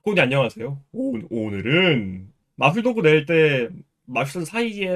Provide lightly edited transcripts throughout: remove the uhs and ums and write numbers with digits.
형님 안녕하세요. 오늘은 마술 도구 낼 때 마술 사이에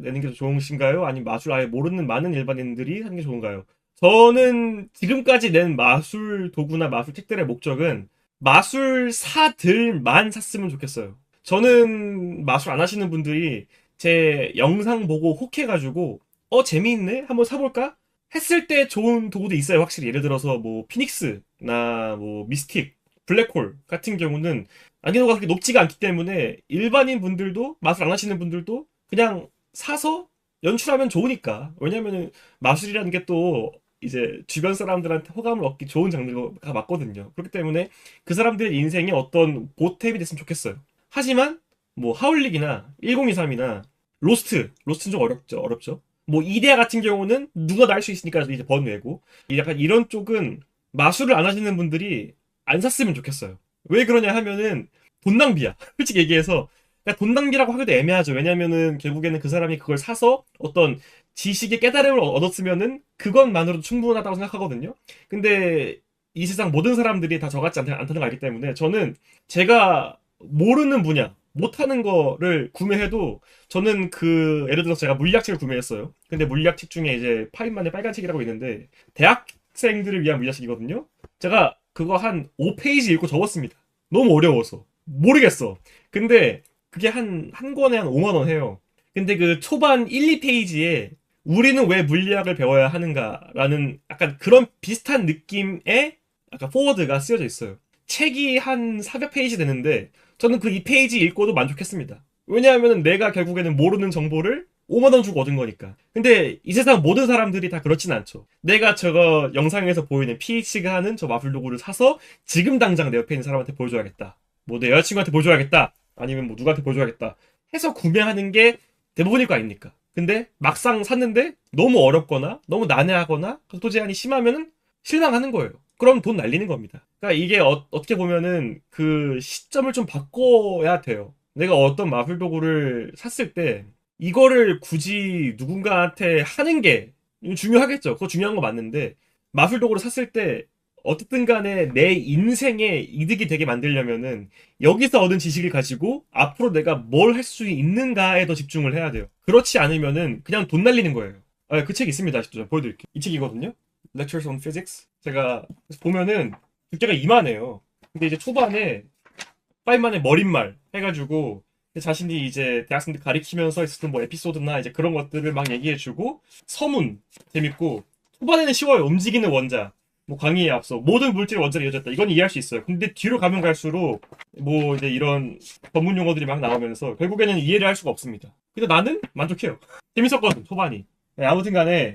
내는 게 더 좋으신가요? 아니면 마술 아예 모르는 많은 일반인들이 하는 게 좋은가요? 저는 지금까지 낸 마술 도구나 마술 책들의 목적은 마술사들만 샀으면 좋겠어요. 저는 마술 안 하시는 분들이 제 영상 보고 혹해가지고 재미있네? 한번 사볼까? 했을 때 좋은 도구도 있어요, 확실히. 예를 들어서 뭐 피닉스나 뭐 미스틱, 블랙홀 같은 경우는 난이도가 그렇게 높지가 않기 때문에 일반인 분들도 마술 안 하시는 분들도 그냥 사서 연출하면 좋으니까. 왜냐면은 마술이라는 게 또 이제 주변 사람들한테 호감을 얻기 좋은 장르가 맞거든요. 그렇기 때문에 그 사람들의 인생에 어떤 보탬이 됐으면 좋겠어요. 하지만 뭐 하울릭이나 1023이나 로스트는 좀 어렵죠. 뭐 이데아 같은 경우는 누가 날 수 있으니까 이제 번외고 약간 이런 쪽은 마술을 안 하시는 분들이 안 샀으면 좋겠어요. 왜 그러냐 하면은 돈 낭비야. 솔직히 얘기해서 그러니까 돈 낭비라고 하기도 애매하죠. 왜냐면은 결국에는 그 사람이 그걸 사서 어떤 지식의 깨달음을 얻었으면은 그것만으로도 충분하다고 생각하거든요. 근데 이 세상 모든 사람들이 다 저같지 않다는 걸 알기 때문에 저는 제가 모르는 분야, 못하는 거를 구매해도 저는 그 예를 들어서 제가 물리학책을 구매했어요. 근데 물리학책 중에 이제 파인만의 빨간 책이라고 있는데 대학생들을 위한 물리학책이거든요. 제가 그거 한 5페이지 읽고 접었습니다. 너무 어려워서. 모르겠어. 근데 그게 한 권에 한 5만 원 해요. 근데 그 초반 1, 2페이지에 우리는 왜 물리학을 배워야 하는가라는 약간 그런 비슷한 느낌의 약간 포워드가 쓰여져 있어요. 책이 한 400페이지 되는데 저는 그 2페이지 읽고도 만족했습니다. 왜냐하면 내가 결국에는 모르는 정보를 5만 원 주고 얻은 거니까. 근데 이 세상 모든 사람들이 다 그렇진 않죠. 내가 저거 영상에서 보이는 PH가 하는 저 마술 도구를 사서 지금 당장 내 옆에 있는 사람한테 보여줘야겠다. 뭐 내 여자친구한테 보여줘야겠다. 아니면 뭐 누구한테 보여줘야겠다. 해서 구매하는 게 대부분일 거 아닙니까? 근데 막상 샀는데 너무 어렵거나 너무 난해하거나 속도 제한이 심하면은 실망하는 거예요. 그럼 돈 날리는 겁니다. 그러니까 이게 떻게 보면은 그 시점을 좀 바꿔야 돼요. 내가 어떤 마술 도구를 샀을 때 이거를 굳이 누군가한테 하는 게 중요하겠죠. 그거 중요한 거 맞는데 마술 도구를 샀을 때 어쨌든 간에 내 인생에 이득이 되게 만들려면은 여기서 얻은 지식을 가지고 앞으로 내가 뭘 할 수 있는가에 더 집중을 해야 돼요. 그렇지 않으면은 그냥 돈 날리는 거예요. 아, 그 책 있습니다. 아직도 제가 보여드릴게요. 이 책이거든요. Lectures on Physics. 제가 보면은 두께가 이만해요. 근데 이제 초반에 파이만의 머릿말 해가지고 자신이 이제 대학생들 가리키면서 있었던 뭐 에피소드나 이제 그런 것들을 막 얘기해주고 서문 재밌고 초반에는 쉬워요. 움직이는 원자 뭐 강의에 앞서 모든 물질의 원자로 이어졌다. 이건 이해할 수 있어요. 근데 뒤로 가면 갈수록 뭐 이제 이런 전문 용어들이 막 나오면서 결국에는 이해를 할 수가 없습니다. 근데 나는 만족해요. 재밌었거든 초반이. 네, 아무튼간에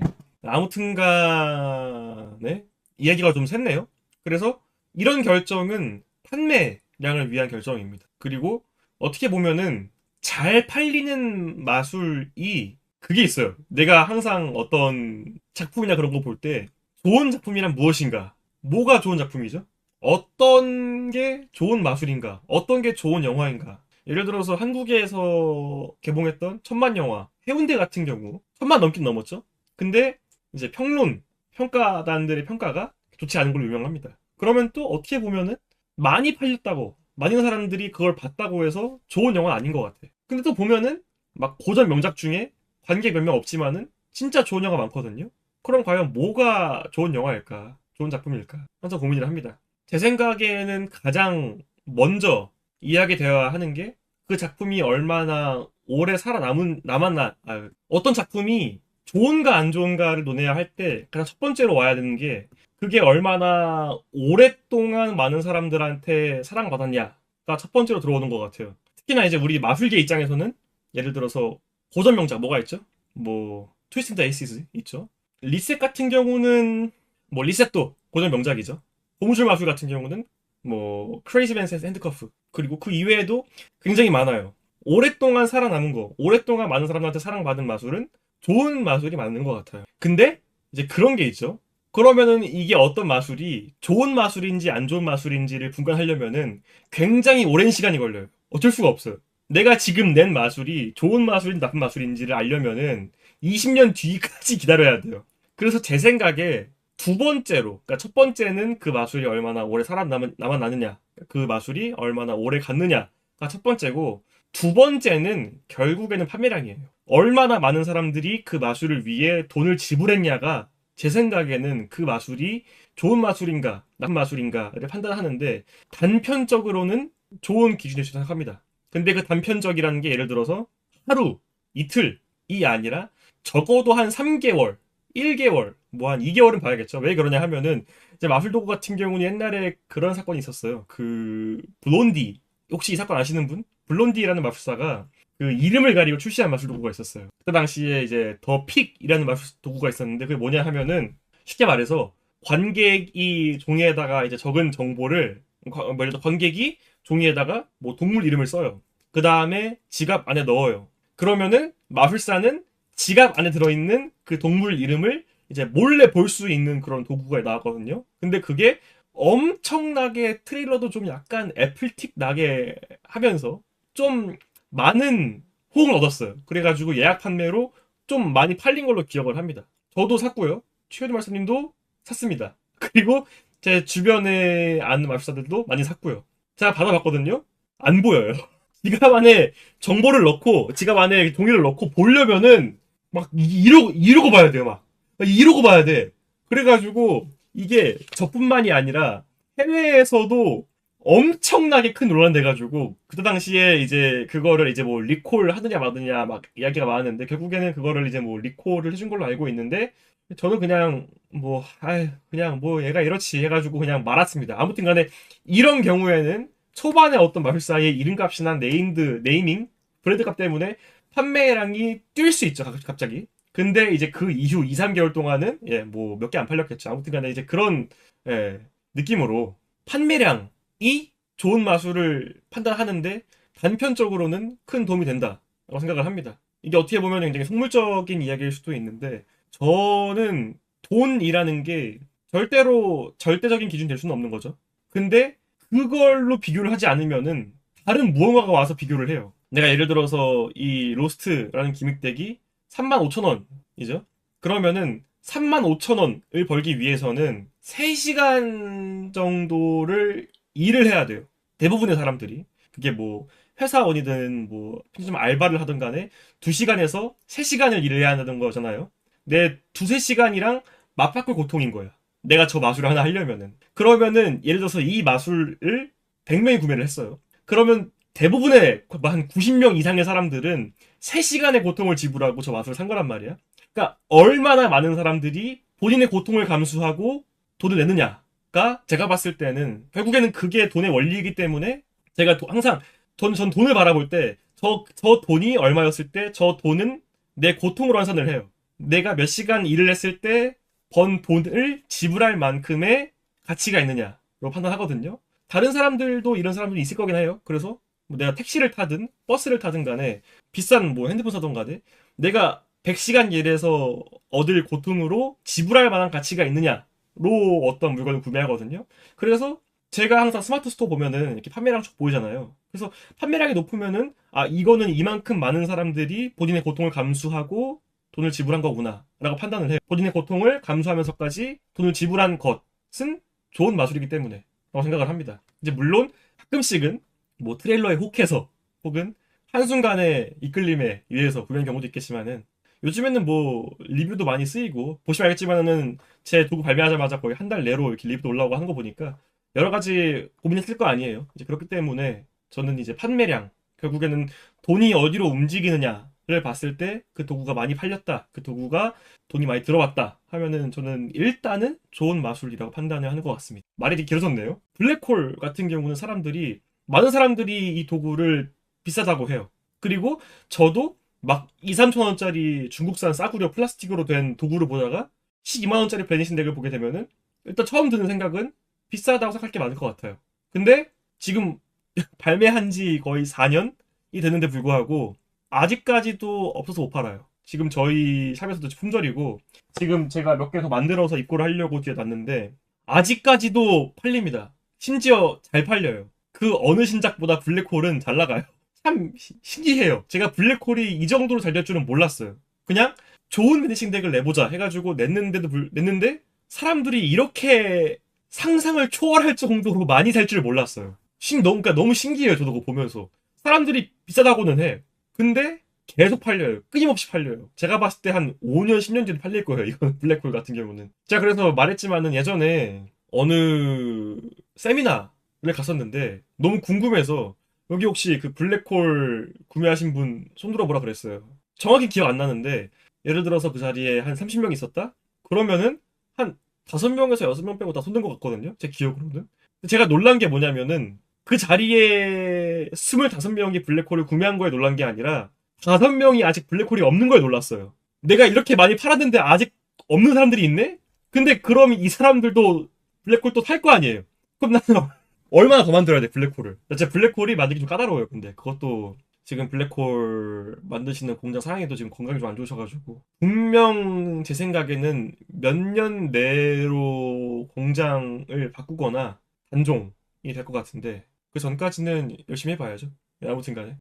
이야기가 좀 샜네요. 그래서 이런 결정은 판매량을 위한 결정입니다. 그리고 어떻게 보면은 잘 팔리는 마술이 그게 있어요. 내가 항상 어떤 작품이나 그런 거 볼 때 좋은 작품이란 무엇인가? 뭐가 좋은 작품이죠? 어떤 게 좋은 마술인가? 어떤 게 좋은 영화인가? 예를 들어서 한국에서 개봉했던 천만 영화 해운대 같은 경우 천만 넘긴 넘었죠. 근데 이제 평가단들의 평가가 좋지 않은 걸로 유명합니다. 그러면 또 어떻게 보면은 많이 팔렸다고 많은 사람들이 그걸 봤다고 해서 좋은 영화는 아닌 것 같아. 근데 또 보면은 막 고전 명작 중에 관객 몇 명 없지만은 진짜 좋은 영화 많거든요. 그럼 과연 뭐가 좋은 영화일까? 좋은 작품일까? 항상 고민을 합니다. 제 생각에는 가장 먼저 이야기되어야 하는 게 그 작품이 얼마나 오래 남았나, 어떤 작품이 좋은가 안 좋은가를 논해야 할 때 가장 첫 번째로 와야 되는 게 그게 얼마나 오랫동안 많은 사람들한테 사랑받았냐가 첫 번째로 들어오는 것 같아요. 특히나 이제 우리 마술계 입장에서는 예를 들어서 고전 명작 뭐가 있죠? 뭐 트위스트 에이시즈 있죠. 리셋 같은 경우는 뭐 리셋도 고전 명작이죠. 고무줄 마술 같은 경우는 뭐 크레이지 맨셋 핸드커프 그리고 그 이외에도 굉장히 많아요. 오랫동안 살아남은 거, 오랫동안 많은 사람들한테 사랑받은 마술은 좋은 마술이 맞는 것 같아요. 근데 이제 그런 게 있죠. 그러면은 이게 어떤 마술이 좋은 마술인지 안 좋은 마술인지를 분간하려면은 굉장히 오랜 시간이 걸려요. 어쩔 수가 없어요. 내가 지금 낸 마술이 좋은 마술인지 나쁜 마술인지를 알려면은 20년 뒤까지 기다려야 돼요. 그래서 제 생각에 두 번째로, 그러니까 첫 번째는 그 마술이 얼마나 오래 남아나느냐, 그 마술이 얼마나 오래 갔느냐가 첫 번째고, 두 번째는 결국에는 판매량이에요. 얼마나 많은 사람들이 그 마술을 위해 돈을 지불했냐가 제 생각에는 그 마술이 좋은 마술인가, 나쁜 마술인가를 판단하는데, 단편적으로는 좋은 기준일 수 있다고 생각합니다. 근데 그 단편적이라는 게 예를 들어서 하루, 이틀이 아니라 적어도 한 3개월, 1개월, 뭐 한 2개월은 봐야겠죠. 왜 그러냐 하면은 이제 마술 도구 같은 경우는 옛날에 그런 사건이 있었어요. 그 블론디, 혹시 이 사건 아시는 분? 블론디라는 마술사가 그 이름을 가리고 출시한 마술 도구가 있었어요. 그때 당시에 이제 더 픽이라는 마술 도구가 있었는데 그게 뭐냐 하면은 쉽게 말해서 관객이 종이에다가 이제 적은 정보를 뭐 예를 들어 관객이 종이에다가 뭐 동물 이름을 써요. 그 다음에 지갑 안에 넣어요. 그러면은 마술사는 지갑 안에 들어있는 그 동물 이름을 이제 몰래 볼 수 있는 그런 도구가 나왔거든요. 근데 그게 엄청나게 트레일러도 좀 약간 애플틱 나게 하면서 좀 많은 호응을 얻었어요. 그래가지고 예약 판매로 좀 많이 팔린 걸로 기억을 합니다. 저도 샀고요. 최효도 말씀님도 샀습니다. 그리고 제 주변에 아는 마술사들도 많이 샀고요. 제가 받아봤거든요. 안 보여요. 지갑 안에 정보를 넣고 지갑 안에 종이를 넣고 보려면은 막 이러고 봐야 돼요. 막 이러고 봐야 돼. 그래가지고 이게 저뿐만이 아니라 해외에서도 엄청나게 큰 논란 돼가지고 그때 당시에 이제 그거를 이제 뭐 리콜 하느냐 마느냐 막 이야기가 많았는데 결국에는 그거를 이제 뭐 리콜을 해준 걸로 알고 있는데 저는 그냥 뭐 아유 그냥 뭐 얘가 이렇지 해가지고 그냥 말았습니다. 아무튼 간에 이런 경우에는 초반에 어떤 마술사의 이름값이나 네이밍 브랜드값 때문에 판매량이 뛸 수 있죠 갑자기. 근데 이제 그 이후 2, 3개월 동안은 예, 뭐 몇 개 안 팔렸겠죠. 아무튼 간에 이제 그런 예, 느낌으로 판매량이 좋은 마술을 판단하는데 단편적으로는 큰 도움이 된다고 생각을 합니다. 이게 어떻게 보면 굉장히 속물적인 이야기일 수도 있는데 저는 돈이라는 게 절대로 절대적인 기준이 될 수는 없는 거죠. 근데 그걸로 비교를 하지 않으면은 다른 무언가가 와서 비교를 해요. 내가 예를 들어서 이 로스트라는 기믹덱이 35,000원이죠. 그러면은 35,000원을 벌기 위해서는 3시간 정도를 일을 해야 돼요. 대부분의 사람들이. 그게 뭐 회사원이든 뭐 편의점 알바를 하든 간에 2시간에서 3시간을 일을 해야 한다는 거잖아요. 내 두세 시간이랑 맞바꿀 고통인 거야. 내가 저 마술을 하나 하려면은. 그러면은 예를 들어서 이 마술을 100명이 구매를 했어요. 그러면 대부분의 한 90명 이상의 사람들은 3시간의 고통을 지불하고 저 마술을 산 거란 말이야. 그러니까 얼마나 많은 사람들이 본인의 고통을 감수하고 돈을 내느냐가 제가 봤을 때는 결국에는 그게 돈의 원리이기 때문에 제가 항상 전 돈을 바라볼 때 저 돈이 얼마였을 때 저 돈은 내 고통으로 환산을 해요. 내가 몇 시간 일을 했을 때 번 돈을 지불할 만큼의 가치가 있느냐로 판단하거든요. 다른 사람들도 이런 사람들이 있을 거긴 해요. 그래서 뭐 내가 택시를 타든 버스를 타든 간에 비싼 뭐 핸드폰 사든 간에 내가 100시간 일해서 얻을 고통으로 지불할 만한 가치가 있느냐로 어떤 물건을 구매하거든요. 그래서 제가 항상 스마트 스토어 보면은 이렇게 판매량 쭉 보이잖아요. 그래서 판매량이 높으면은 아 이거는 이만큼 많은 사람들이 본인의 고통을 감수하고 돈을 지불한 거구나 라고 판단을 해요. 본인의 고통을 감수하면서까지 돈을 지불한 것은 좋은 마술이기 때문에 라고 생각을 합니다. 이제 물론 가끔씩은 뭐 트레일러에 혹해서 혹은 한순간의 이끌림에 의해서 구매한 경우도 있겠지만은 요즘에는 뭐 리뷰도 많이 쓰이고 보시면 알겠지만은 제 도구 발매하자마자 거의 한 달 내로 이렇게 리뷰도 올라오고 하는 거 보니까 여러 가지 고민했을 거 아니에요. 이제 그렇기 때문에 저는 이제 판매량 결국에는 돈이 어디로 움직이느냐를 봤을 때 그 도구가 많이 팔렸다. 그 도구가 돈이 많이 들어왔다 하면은 저는 일단은 좋은 마술이라고 판단을 하는 것 같습니다. 말이 되게 길어졌네요. 블랙홀 같은 경우는 많은 사람들이 이 도구를 비싸다고 해요. 그리고 저도 막 2, 3천 원짜리 중국산 싸구려 플라스틱으로 된 도구를 보다가 12만 원짜리 베니싱 덱을 보게 되면은 일단 처음 드는 생각은 비싸다고 생각할 게 많을 것 같아요. 근데 지금 발매한 지 거의 4년이 됐는데 불구하고 아직까지도 없어서 못 팔아요. 지금 저희 샵에서도 품절이고 지금 제가 몇 개 더 만들어서 입고를 하려고 뒤에 놨는데 아직까지도 팔립니다. 심지어 잘 팔려요. 그 어느 신작보다 블랙홀은 잘 나가요. 참 신기해요. 제가 블랙홀이 이 정도로 잘 될 줄은 몰랐어요. 그냥 좋은 피니싱 덱을 내보자 해가지고 냈는데 사람들이 이렇게 상상을 초월할 정도로 많이 살 줄 몰랐어요. 그러니까 너무 신기해요. 저도 그거 보면서. 사람들이 비싸다고는 해. 근데 계속 팔려요. 끊임없이 팔려요. 제가 봤을 때 한 5년, 10년 뒤에 팔릴 거예요. 이건 블랙홀 같은 경우는. 제가 그래서 말했지만은 예전에 어느 세미나를 갔었는데 너무 궁금해서 여기 혹시 그 블랙홀 구매하신 분 손들어 보라 그랬어요. 정확히 기억 안 나는데 예를 들어서 그 자리에 한 30명 있었다? 그러면은 한 5명에서 6명 빼고 다 손든 것 같거든요. 제 기억으로는. 제가 놀란 게 뭐냐면은 그 자리에 25명이 블랙홀을 구매한 거에 놀란 게 아니라 5명이 아직 블랙홀이 없는 거에 놀랐어요. 내가 이렇게 많이 팔았는데 아직 없는 사람들이 있네? 근데 그럼 이 사람들도 블랙홀 또 살 거 아니에요? 그럼 나는 얼마나 더 만들어야 돼, 블랙홀을? 진짜 블랙홀이 만들기 좀 까다로워요, 근데. 그것도 지금 블랙홀 만드시는 공장 사장님도 지금 건강이 좀 안 좋으셔가지고. 분명 제 생각에는 몇 년 내로 공장을 바꾸거나 단종이 될 것 같은데, 그 전까지는 열심히 해봐야죠. 네, 아무튼 간에.